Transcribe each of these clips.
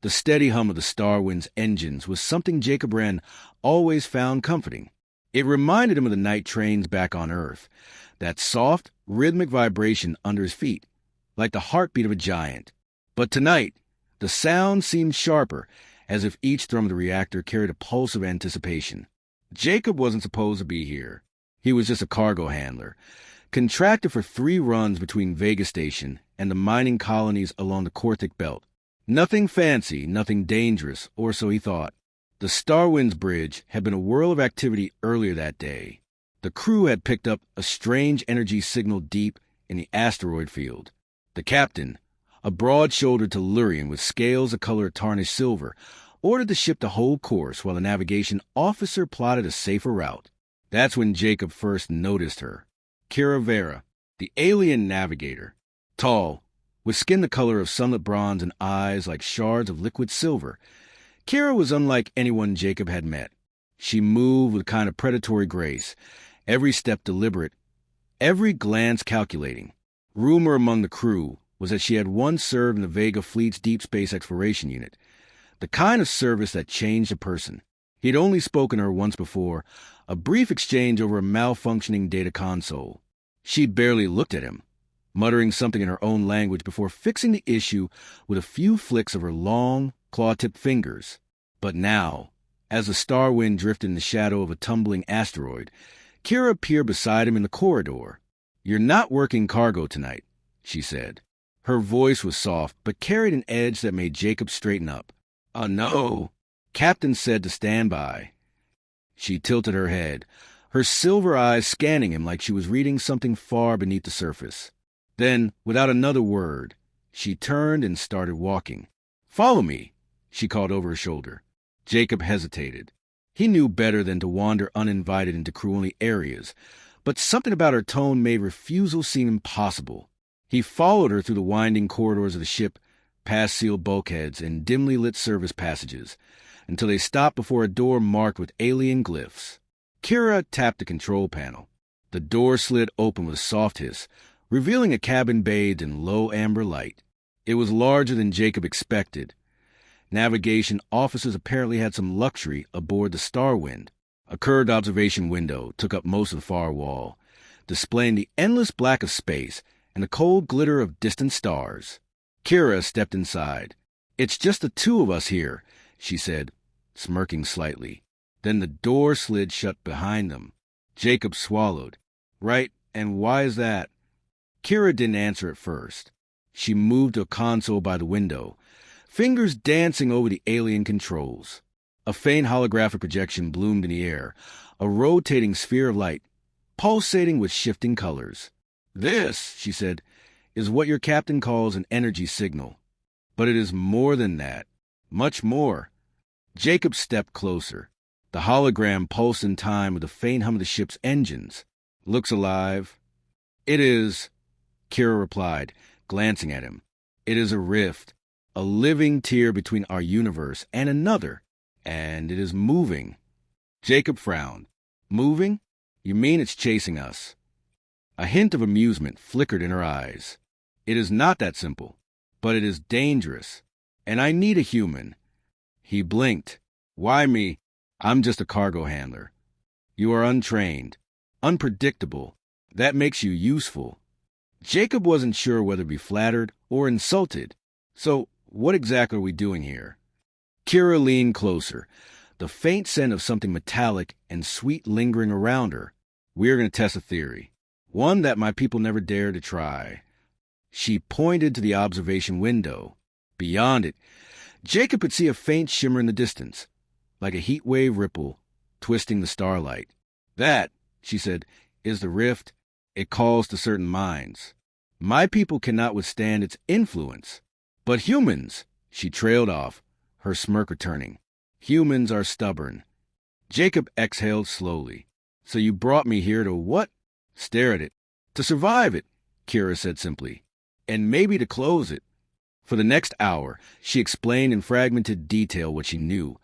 The steady hum of the Star Wind's engines was something Jacob Wren always found comforting. It reminded him of the night trains back on Earth, that soft, rhythmic vibration under his feet, like the heartbeat of a giant. But tonight, the sound seemed sharper, as if each thrum of the reactor carried a pulse of anticipation. Jacob wasn't supposed to be here. He was just a cargo handler, contracted for 3 runs between Vega Station and the mining colonies along the Corthic Belt. Nothing fancy, nothing dangerous, or so he thought. The Starwind's bridge had been a whirl of activity earlier that day. The crew had picked up a strange energy signal deep in the asteroid field. The captain, a broad-shouldered Tellurian with scales the color of tarnished silver, ordered the ship to hold course while the navigation officer plotted a safer route. That's when Jacob first noticed her. Kira Vera, the alien navigator. Tall, with skin the color of sunlit bronze and eyes like shards of liquid silver, Kira was unlike anyone Jacob had met. She moved with a kind of predatory grace, every step deliberate, every glance calculating. Rumor among the crew was that she had once served in the Vega Fleet's Deep Space Exploration Unit, the kind of service that changed a person. He'd only spoken to her once before, a brief exchange over a malfunctioning data console. She barely looked at him, muttering something in her own language before fixing the issue with a few flicks of her long, claw-tipped fingers. But now, as the Starwind drifted in the shadow of a tumbling asteroid, Kira appeared beside him in the corridor. "You're not working cargo tonight," she said. Her voice was soft, but carried an edge that made Jacob straighten up. "Oh, no." Captain said to stand by. She tilted her head, her silver eyes scanning him like she was reading something far beneath the surface. Then, without another word, she turned and started walking. "Follow me," she called over her shoulder. Jacob hesitated. He knew better than to wander uninvited into crew-only areas, but something about her tone made refusal seem impossible. He followed her through the winding corridors of the ship, past sealed bulkheads and dimly lit service passages, until they stopped before a door marked with alien glyphs. Kira tapped the control panel. The door slid open with a soft hiss, revealing a cabin bathed in low amber light. It was larger than Jacob expected. Navigation officers apparently had some luxury aboard the Starwind. A curved observation window took up most of the far wall, displaying the endless black of space and the cold glitter of distant stars. Kira stepped inside. "It's just the 2 of us here," she said, smirking slightly. Then the door slid shut behind them. Jacob swallowed. "Right, and why is that?" Kira didn't answer at first. She moved to a console by the window, fingers dancing over the alien controls. A faint holographic projection bloomed in the air, a rotating sphere of light, pulsating with shifting colors. "This," she said, "is what your captain calls an energy signal. But it is more than that. Much more." Jacob stepped closer. The hologram pulsed in time with the faint hum of the ship's engines. "Looks alive." "It is," Kira replied, glancing at him. "It is a rift, a living tier between our universe and another, and it is moving." Jacob frowned. "Moving? You mean it's chasing us?" A hint of amusement flickered in her eyes. "It is not that simple, but it is dangerous, and I need a human." He blinked. "Why me? I'm just a cargo handler." "You are untrained, unpredictable. That makes you useful." Jacob wasn't sure whether to be flattered or insulted. "So, what exactly are we doing here?" Kira leaned closer, the faint scent of something metallic and sweet lingering around her. "We're going to test a theory. One that my people never dared to try." She pointed to the observation window. Beyond it, Jacob could see a faint shimmer in the distance, like a heat wave ripple, twisting the starlight. "That," she said, "is the rift. It calls to certain minds. My people cannot withstand its influence. But humans," she trailed off, her smirk returning. "Humans are stubborn." Jacob exhaled slowly. "So you brought me here to what?" "Stare at it. To survive it," Kira said simply. "And maybe to close it." For the next hour, she explained in fragmented detail what she knew.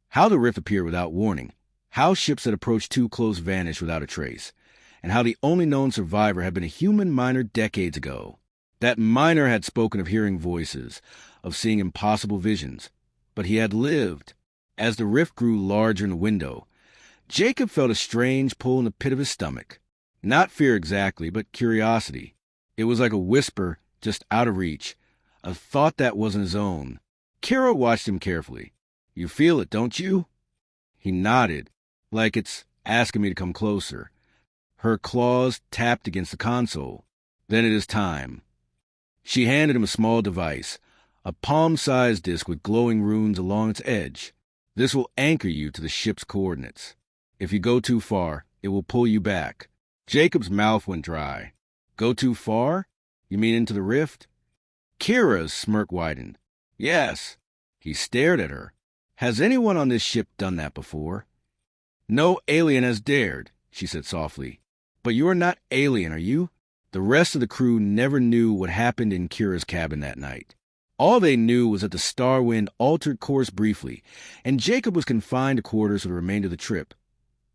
How the rift appeared without warning, how ships that approached too close vanished without a trace, and how the only known survivor had been a human miner decades ago. That miner had spoken of hearing voices, of seeing impossible visions, but he had lived. As the rift grew larger in the window, Jacob felt a strange pull in the pit of his stomach. Not fear exactly, but curiosity. It was like a whisper just out of reach, a thought that wasn't his own. Kara watched him carefully. You feel it, don't you? He nodded, like it's asking me to come closer. Her claws tapped against the console. Then it is time. She handed him a small device, a palm-sized disc with glowing runes along its edge. This will anchor you to the ship's coordinates. If you go too far, it will pull you back. Jacob's mouth went dry. Go too far? You mean into the rift? Kira's smirk widened. Yes. He stared at her. Has anyone on this ship done that before? No alien has dared, she said softly. But you are not alien, are you? The rest of the crew never knew what happened in Kira's cabin that night. All they knew was that the Starwind altered course briefly, and Jacob was confined to quarters for the remainder of the trip.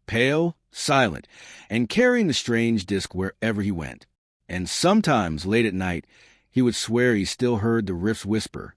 Pale, silent, and carrying the strange disc wherever he went. And sometimes, late at night, he would swear he still heard the rift's whisper.